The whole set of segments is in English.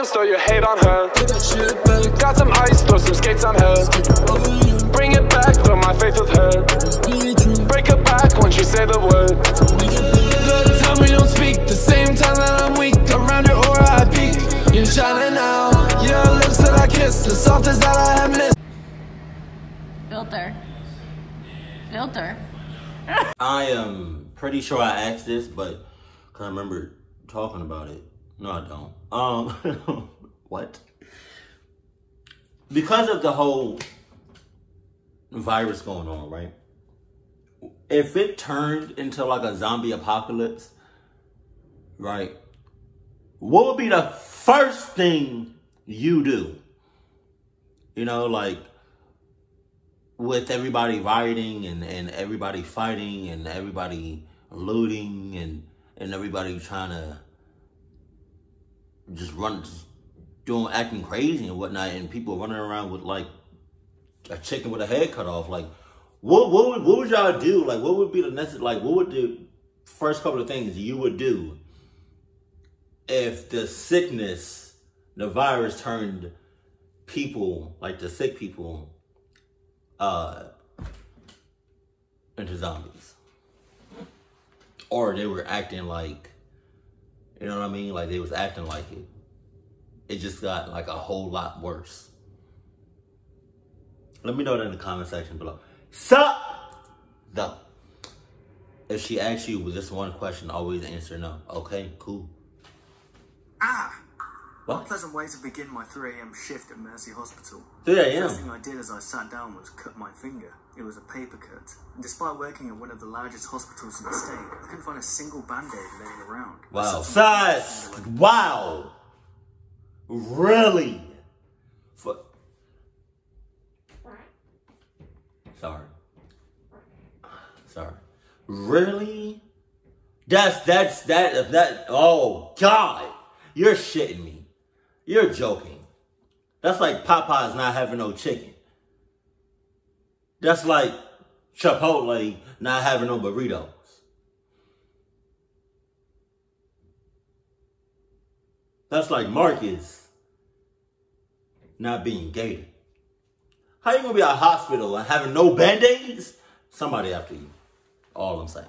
dance, throw your hate on her. Got some ice, throw some skates on her. Bring it back, throw my faith with her. Break her back when she say the word. The time we don't speak, the same time that I'm weak. Around your aura I peak. You're shining now. Your lips that I kiss, the softest that I have missed. Filter. I am pretty sure I asked this, but I remember talking about it. No, I don't. What? Because of the whole virus going on, right? If it turned into like a zombie apocalypse, right? What would be the first thing you do? You know, like with everybody rioting and everybody fighting and everybody looting and everybody trying to just acting crazy and whatnot, and people running around with like a chicken with a head cut off. Like, what would y'all do? Like, what would be the next? Like, what would the first couple of things you would do if the sickness, the virus, turned people, like the sick people, into zombies, or they were acting like, you know what I mean? Like they was acting like it. It just got like a whole lot worse. Let me know that in the comment section below. Sup, though. If she asks you with this one question, always answer no. Okay, cool. What a pleasant way to begin my 3 AM shift at Mercy Hospital. 3 AM? The first thing I did as I sat down was cut my finger. It was a paper cut. And despite working at one of the largest hospitals in the state, I couldn't find a single band-aid laying around. Wow. Size! Wow! Really? Sorry. Really? That, oh, God! You're shitting me. You're joking. That's like Popeyes not having no chicken. That's like Chipotle not having no burritos. That's like Marcus not being Gator. How you gonna be at a hospital and having no band-aids? Somebody after you. All I'm saying.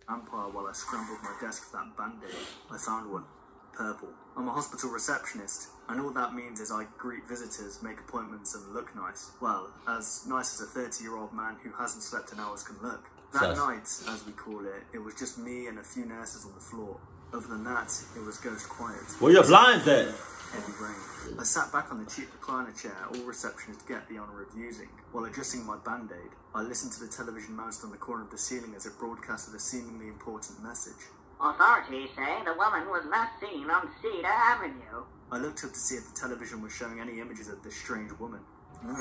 Umpire while I scrambled my desk for that band-aid. I found one. Purple. I'm a hospital receptionist, and all that means is I greet visitors, make appointments, and look nice. Well, as nice as a 30-year-old man who hasn't slept in hours can look. That night, as we call it, it was just me and a few nurses on the floor. Other than that, it was ghost quiet. Where your blinds at? Heavy rain. I sat back on the cheap recliner chair all receptionists get the honour of using. While adjusting my band-aid, I listened to the television mounted on the corner of the ceiling as it broadcasted a seemingly important message. Authorities say the woman was last seen on Cedar Avenue. I looked up to see if the television was showing any images of this strange woman. No.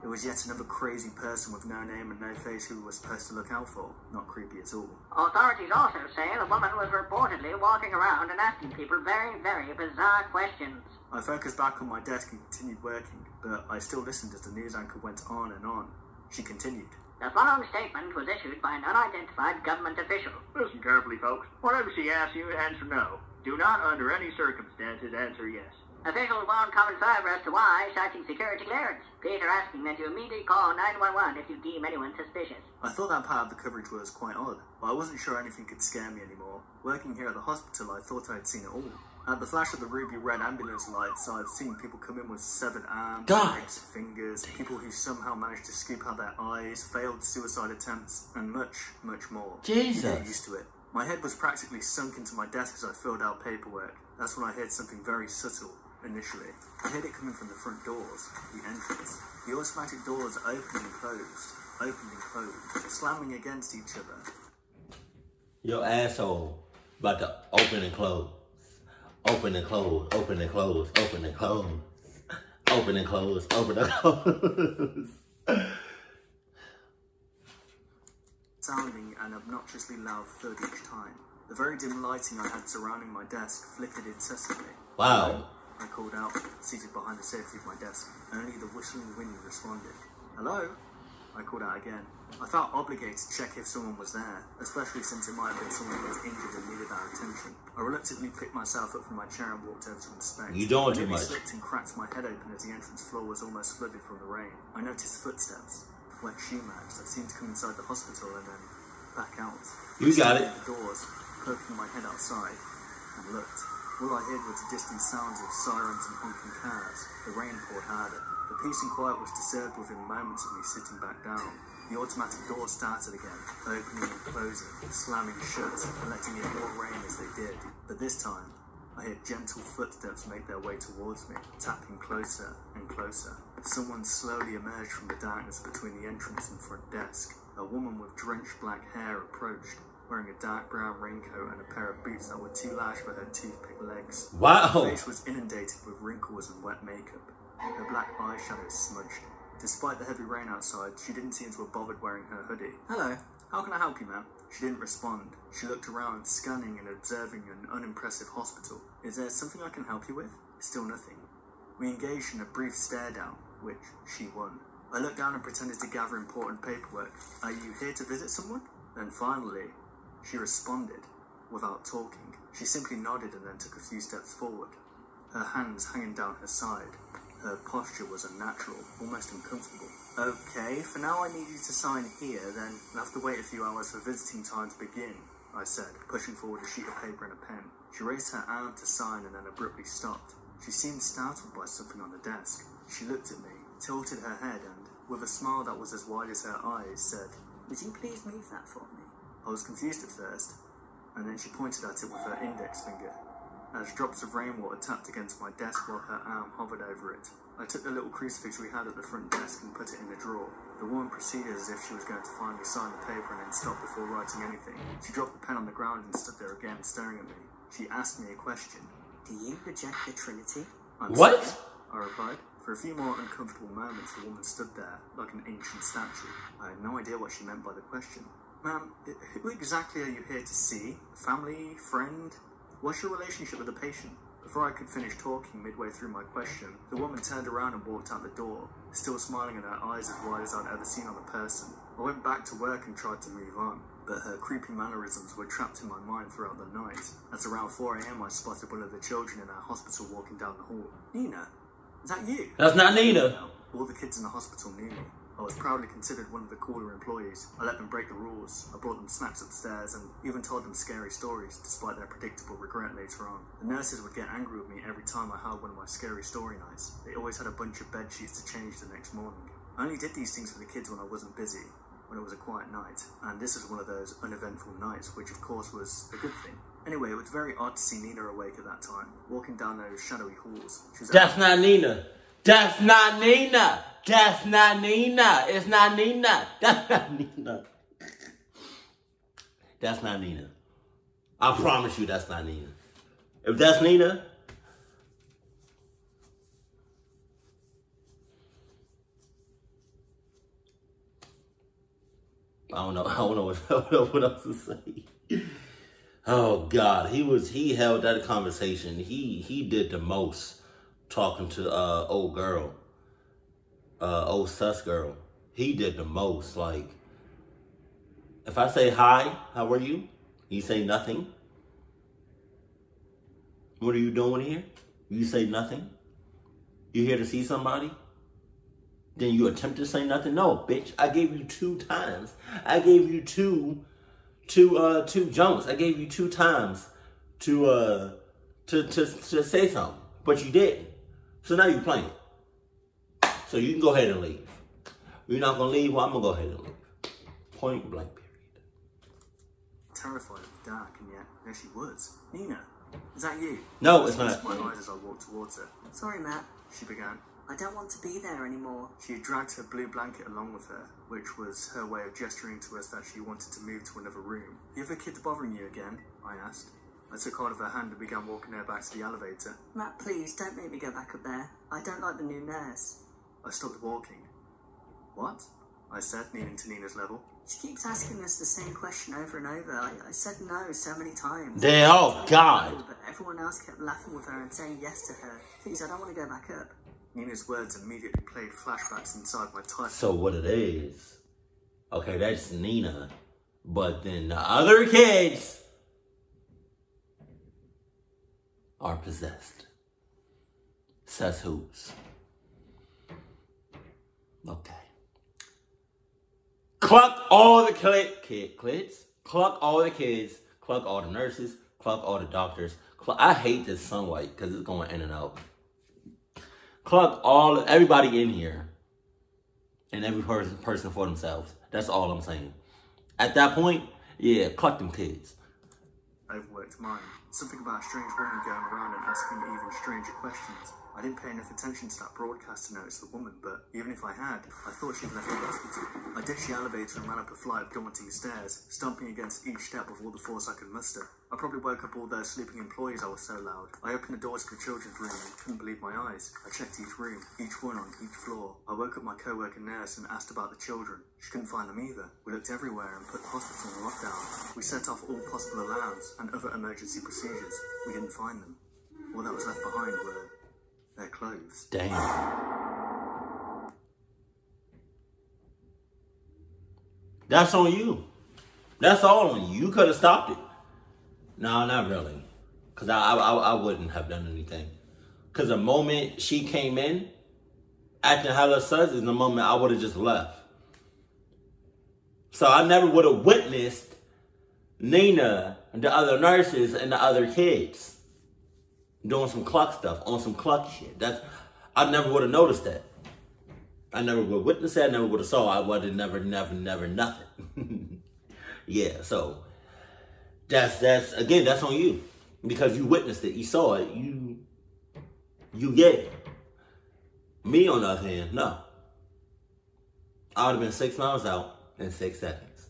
It was yet another crazy person with no name and no face who we were supposed to look out for. Not creepy at all. Authorities also say the woman was reportedly walking around and asking people very, very bizarre questions. I focused back on my desk and continued working, but I still listened as the news anchor went on and on. She continued. The following statement was issued by an unidentified government official. Listen carefully, folks. Whatever she asks you, answer no. Do not, under any circumstances, answer yes. Officials won't comment further as to why, citing security clearance. Peter asking that you immediately call 911 if you deem anyone suspicious. I thought that part of the coverage was quite odd, but I wasn't sure anything could scare me anymore. Working here at the hospital, I thought I'd seen it all. At the flash of the ruby red ambulance lights, I've seen people come in with severed arms, legs, fingers, people who somehow managed to scoop out their eyes, failed suicide attempts, and much, much more. Jesus. You get used to it. My head was practically sunk into my desk as I filled out paperwork. That's when I heard something very subtle, initially. I heard it coming from the front doors, the entrance. The automatic doors opened and closed, slamming against each other. Your asshole about to open and close. Open and close, open and close, open and close. Open and close, open and close. Sounding an obnoxiously loud thud each time. The very dim lighting I had surrounding my desk flickered incessantly. Wow. I called out, seated behind the safety of my desk. Only the whistling wind responded. Hello? I called out again. I felt obligated to check if someone was there, especially since it might have been someone who was injured and needed our attention. I reluctantly picked myself up from my chair and walked over to inspect. You doing too I much. slipped and cracked my head open as the entrance floor was almost flooded from the rain. I noticed footsteps, wet shoe marks that seemed to come inside the hospital and then back out. You got it. The doors, poking my head outside, and looked. All I heard was the distant sounds of sirens and honking cars. The rain poured harder. The peace and quiet was disturbed within moments of me sitting back down. The automatic doors started again, opening and closing, slamming shut, and letting in more rain as they did. But this time, I heard gentle footsteps make their way towards me, tapping closer and closer. Someone slowly emerged from the darkness between the entrance and front desk. A woman with drenched black hair approached, wearing a dark brown raincoat and a pair of boots that were too large for her toothpick legs. Wow. Her face was inundated with wrinkles and wet makeup. Her black eyeshadow smudged. Despite the heavy rain outside, she didn't seem to have bothered wearing her hoodie. "Hello, how can I help you, ma'am?" She didn't respond. She looked around, scanning and observing an unimpressive hospital. "Is there something I can help you with?" Still nothing. We engaged in a brief stare down, which she won. I looked down and pretended to gather important paperwork. "Are you here to visit someone?" Then finally, she responded, without talking. She simply nodded and then took a few steps forward, her hands hanging down her side. Her posture was unnatural, almost uncomfortable. "Okay, for now I need you to sign here, then we'll have to wait a few hours for visiting time to begin," I said, pushing forward a sheet of paper and a pen. She raised her arm to sign and then abruptly stopped. She seemed startled by something on the desk. She looked at me, tilted her head, and, with a smile that was as wide as her eyes, said, "Would you please move that for me?" I was confused at first, and then she pointed at it with her index finger. As drops of rainwater tapped against my desk while her arm hovered over it. I took the little crucifix we had at the front desk and put it in the drawer. The woman proceeded as if she was going to finally sign the paper and then stop before writing anything. She dropped the pen on the ground and stood there again, staring at me. She asked me a question. "Do you reject the Trinity?" What? Sorry, I replied. For a few more uncomfortable moments, the woman stood there, like an ancient statue. I had no idea what she meant by the question. "Ma'am, who exactly are you here to see? Family? Friend? What's your relationship with the patient?" Before I could finish talking midway through my question, the woman turned around and walked out the door, still smiling and her eyes as wide as I'd ever seen on a person. I went back to work and tried to move on, but her creepy mannerisms were trapped in my mind throughout the night. At around 4 AM, I spotted one of the children in our hospital walking down the hall. "Nina, is that you?" That's not Nina. All the kids in the hospital knew me. I was proudly considered one of the cooler employees. I let them break the rules. I brought them snacks upstairs and even told them scary stories, despite their predictable regret later on. The nurses would get angry with me every time I held one of my scary story nights. They always had a bunch of bed sheets to change the next morning. I only did these things for the kids when I wasn't busy, when it was a quiet night. And this was one of those uneventful nights, which of course was a good thing. Anyway, it was very odd to see Nina awake at that time, walking down those shadowy halls. She was That's not Nina. That's not Nina. That's not Nina. It's not Nina. That's not Nina. That's not Nina. I promise you that's not Nina. If that's Nina, I don't know what else to say. Oh God, he held that conversation. He did the most talking to old girl. Old sus girl. He did the most. Like, if I say hi, how are you? You say nothing. What are you doing here? You say nothing. You here to see somebody? Then you attempt to say nothing? No, bitch. I gave you 2 times. I gave you two jumps. I gave you 2 times to say something, but you didn't. So now you're playing. So you can go ahead and leave. You're not going to leave? Well, I'm going to go ahead and leave. Point blank, period. terrified of the dark, and yet there she was. "Nina, is that you?" No, it's not. My eyes as I walked towards her. "Sorry, Matt. She began. I don't want to be there anymore." She had dragged her blue blanket along with her, which was her way of gesturing to us that she wanted to move to another room. "The other kids bothering you again?" I asked. I took hold of her hand and began walking her back to the elevator. "Matt, please, don't make me go back up there. I don't like the new nurse." I stopped walking. "What?" I said, kneeling to Nina's level. "She keeps asking us the same question over and over. I said no so many times." Oh, God. But everyone else kept laughing with her and saying yes to her. "Please, I don't want to go back up." Nina's words immediately played flashbacks inside my tight. So what it is Okay, that's Nina. But then the other kids are possessed. Says who's? Okay. Cluck all the kids. Cluck all the kids. Cluck all the nurses. Cluck all the doctors. I hate this sunlight because it's going in and out. Cluck everybody in here. And every person for themselves. That's all I'm saying. At that point, yeah, cluck them kids. Overworked mine. Something about a strange woman going around and asking even stranger questions. I didn't pay enough attention to that broadcast to notice the woman, but even if I had, I thought she'd left the hospital. I ditched the elevator and ran up a flight of daunting stairs, stomping against each step with all the force I could muster. I probably woke up all those sleeping employees, I was so loud. I opened the doors to the children's room and couldn't believe my eyes. I checked each room, each one on each floor. I woke up my co-worker nurse and asked about the children. She couldn't find them either. We looked everywhere and put the hospital in lockdown. We set off all possible alarms and other emergency procedures. We didn't find them. All that was left behind were their clothes. Damn. That's on you. That's all on you. You could have stopped it. No, not really. Because I wouldn't have done anything. Because the moment she came in, acting hella sus is the moment I would have just left. So I never would have witnessed Nina, the other nurses, and the other kids doing some cluck stuff, on some cluck shit. I never would have noticed that. I never would have witnessed that. I never would have saw. I would have never, nothing. Yeah, so that's again, that's on you. Because you witnessed it. You saw it. You get it. Me, on the other hand, no. I would have been 6 miles out in 6 seconds.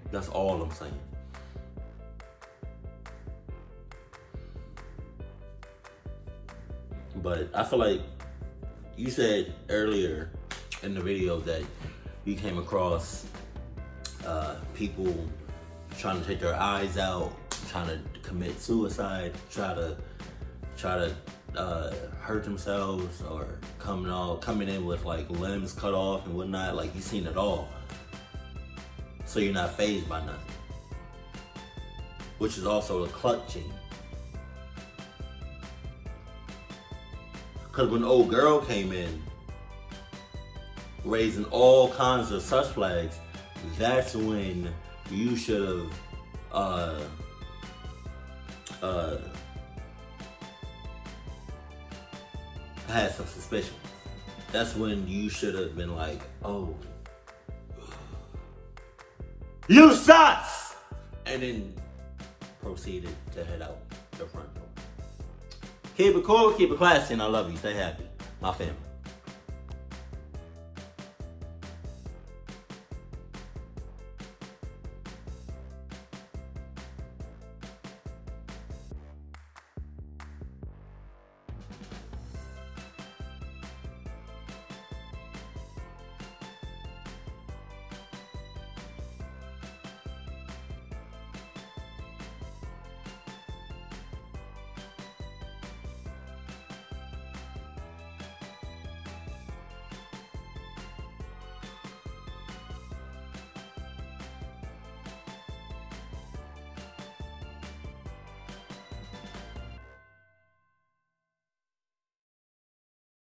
That's all I'm saying. But I feel like you said earlier in the video that you came across people trying to take their eyes out, trying to commit suicide, try to hurt themselves, or coming in with like limbs cut off and whatnot. Like, you've seen it all, so you're not fazed by nothing, which is also a clutching. Because when old girl came in, raising all kinds of sus flags, that's when you should have had some suspicion. That's when you should have been like, oh, you sus! And then proceeded to head out the front door. Keep it cool, keep it classy, and I love you. Stay happy. My family.